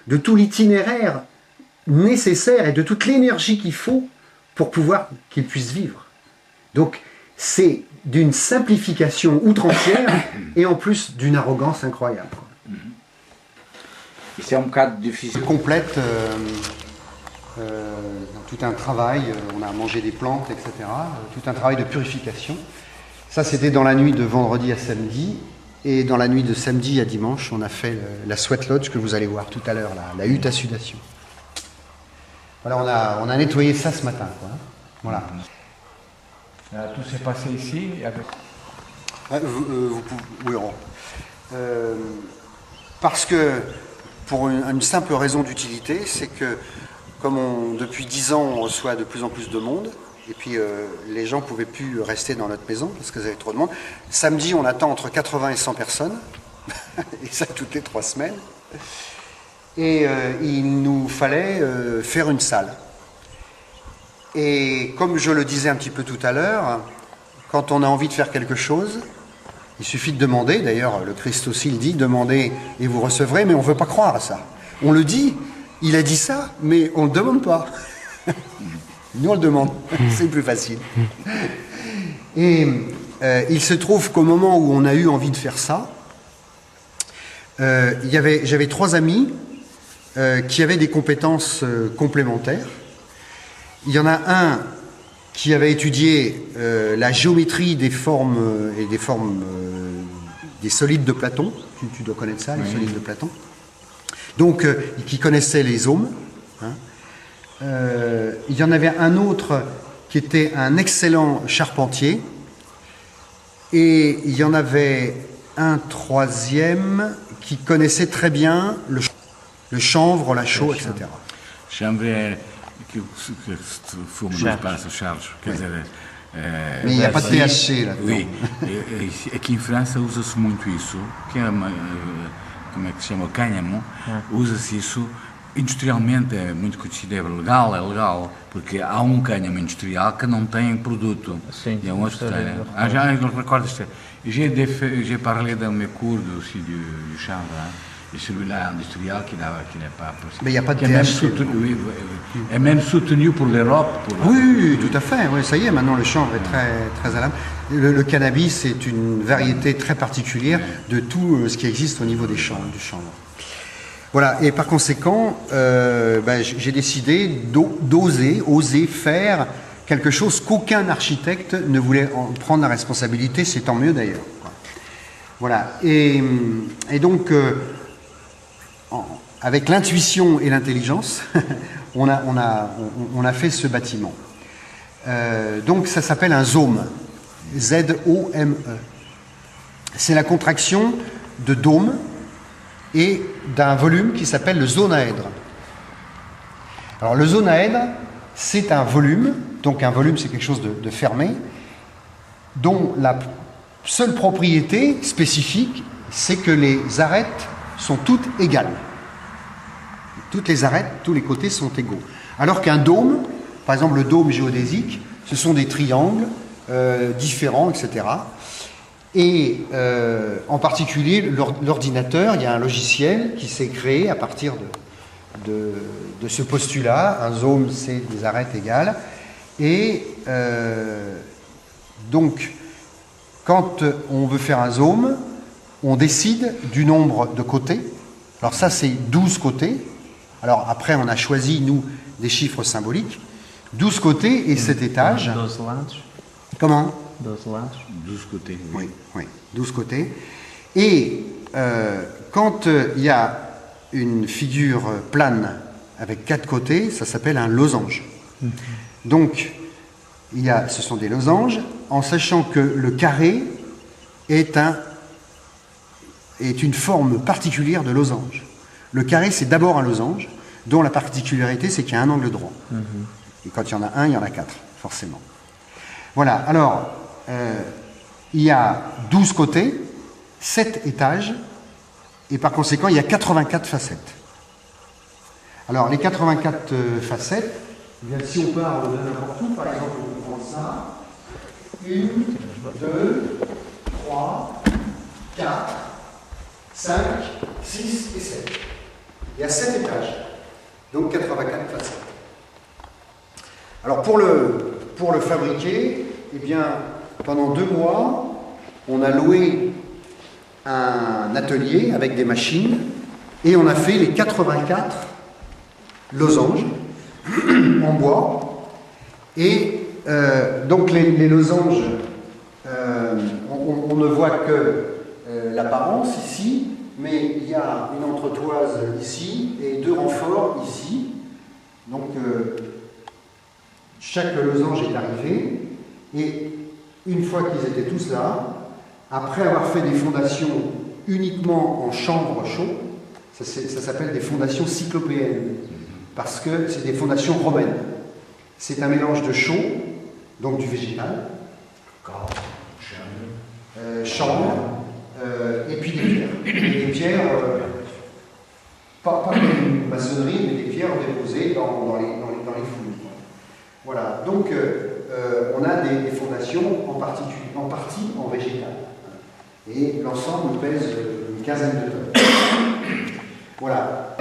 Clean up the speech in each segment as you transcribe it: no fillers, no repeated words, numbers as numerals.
de tout l'itinéraire nécessaire et de toute l'énergie qu'il faut pour pouvoir qu'il puisse vivre. Donc c'est d'une simplification outrancière et en plus d'une arrogance incroyable. Isso é bocado difícil. Complète tout un travail, on a mangé des plantes, etc. Tout un travail de purification. Ça, c'était dans la nuit de vendredi à samedi. Et dans la nuit de samedi à dimanche, on a fait la sweat lodge que vous allez voir tout à l'heure, la hutte à sudation. Voilà, on a nettoyé ça ce matin, quoi. Voilà. Tout s'est passé ici avec... Oui, parce que, pour une simple raison d'utilité, c'est que, comme depuis 10 ans, on reçoit de plus en plus de monde, et puis les gens ne pouvaient plus rester dans notre maison parce qu'ils avaient trop de monde. Samedi, on attend entre 80 et 100 personnes, et ça toutes les 3 semaines. Et il nous fallait faire une salle. Et comme je le disais un petit peu tout à l'heure, quand on a envie de faire quelque chose, il suffit de demander. D'ailleurs, le Christ aussi le dit, demandez et vous recevrez, mais on ne veut pas croire à ça. On le dit, il a dit ça, mais on ne le demande pas. Nous, on le demande, c'est plus facile. Et il se trouve qu'au moment où on a eu envie de faire ça, j'avais 3 amis qui avaient des compétences complémentaires. Il y en a un qui avait étudié la géométrie des formes et des solides de Platon. Tu dois connaître ça, les solides de Platon. Donc, qui connaissait les ohms. Hein. Il y en avait un autre qui était un excellent charpentier. Et il y en avait un troisième qui connaissait très bien le chanvre, la chaux, etc. Chanvre é aquilo que se fuma no espaço, Charles. Quer dizer, Mais il n'y a pas de THC là-dedans. Oui. Aqui em França usa-se muito isso, que é como é que se chama, o cânhamo, usa-se isso industrialmente, é muito conhecido, é legal, porque há cânhamo industrial que não tem produto. Sim, il y a un autre qui tem. Já recordo, j'ai parlé dans mes cours aussi du chanvre, hein, et celui-là industriel qui n'est pas possible. Mais il n'y a pas de THC. THC. Est même soutenu pour l'Europe. Oui, tout à fait. Oui, ça y est, maintenant le chanvre est très, très à la mode. Le cannabis est une variété très particulière de tout ce qui existe au niveau du chanvre. Voilà, et par conséquent, j'ai décidé oser faire quelque chose qu'aucun architecte ne voulait en prendre la responsabilité, c'est tant mieux d'ailleurs. Voilà, et donc, avec l'intuition et l'intelligence, on a fait ce bâtiment. Donc ça s'appelle un ZOME, Z-O-M-E. C'est la contraction de dôme et d'un volume qui s'appelle le zonaèdre. Alors le zonaèdre, c'est un volume, donc un volume c'est quelque chose de fermé, dont la seule propriété spécifique, c'est que les arêtes sont toutes égales. Toutes les arêtes, tous les côtés sont égaux. Alors qu'un dôme, par exemple le dôme géodésique, ce sont des triangles différents, etc. Et en particulier, l'ordinateur, il y a un logiciel qui s'est créé à partir de ce postulat. Un zoom, c'est des arêtes égales. Et donc, quand on veut faire un zoom, on décide du nombre de côtés. Alors ça, c'est 12 côtés. Alors après, on a choisi, nous, des chiffres symboliques. 12 côtés et 7 étages. 12 lados. Comment ? 12 lados. 12 côtés. Oui, 12 côtés. Et quand il y a une figure plane avec 4 côtés, ça s'appelle un losange. Donc, ce sont des losanges, en sachant que le carré est une forme particulière de losange. Le carré, c'est d'abord un losange, dont la particularité, c'est qu'il y a un angle droit. Et quand il y en a un, il y en a 4, forcément. Voilà, alors, il y a 12 côtés, 7 étages, et par conséquent, il y a 84 facettes. Alors, les 84 facettes, si on part de n'importe où, par exemple, on prend ça, 1, 2, 3, 4, 5, 6 et 7. et à 7 étages. Donc 84 façades. Alors pour le fabriquer, eh bien, pendant 2 mois, on a loué un atelier avec des machines et on a fait les 84 losanges en bois. Et donc les losanges, on ne voit que l'apparence ici, mais il y a une entretoise ici et 2 renforts ici. Donc chaque losange est arrivé et une fois qu'ils étaient tous là, après avoir fait des fondations uniquement en chanvre chaud, ça s'appelle des fondations cyclopéennes, parce que c'est des fondations romaines. C'est un mélange de chaux, donc du végétal, chanvre, et puis des pierres. Et des pierres, pas comme une maçonnerie, mais des pierres déposées dans les fouilles. Voilà, donc on a des fondations en partie en végétal. Et l'ensemble pèse une quinzaine de tonnes. Voilà.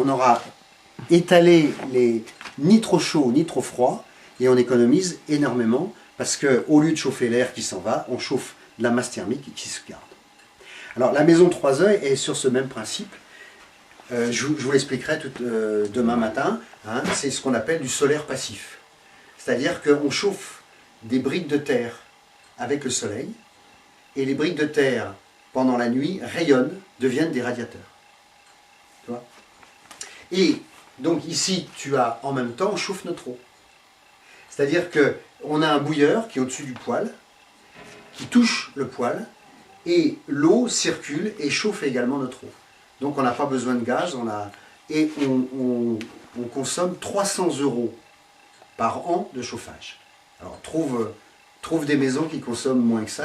On aura étalé les ni trop chaud ni trop froid et on économise énormément parce qu'au lieu de chauffer l'air qui s'en va, on chauffe de la masse thermique qui se garde. Alors la maison Trois Œils est sur ce même principe. Je vous l'expliquerai demain matin. Hein, c'est ce qu'on appelle du solaire passif. C'est-à-dire qu'on chauffe des briques de terre avec le soleil et les briques de terre, pendant la nuit, rayonnent, deviennent des radiateurs. Tu vois ? Et donc ici, tu as en même temps, on chauffe notre eau. C'est-à-dire qu'on a un bouilleur qui est au-dessus du poêle, qui touche le poêle, et l'eau circule et chauffe également notre eau. Donc on n'a pas besoin de gaz, et on consomme 300 € par an de chauffage. Alors on trouve trouve des maisons qui consomment moins que ça.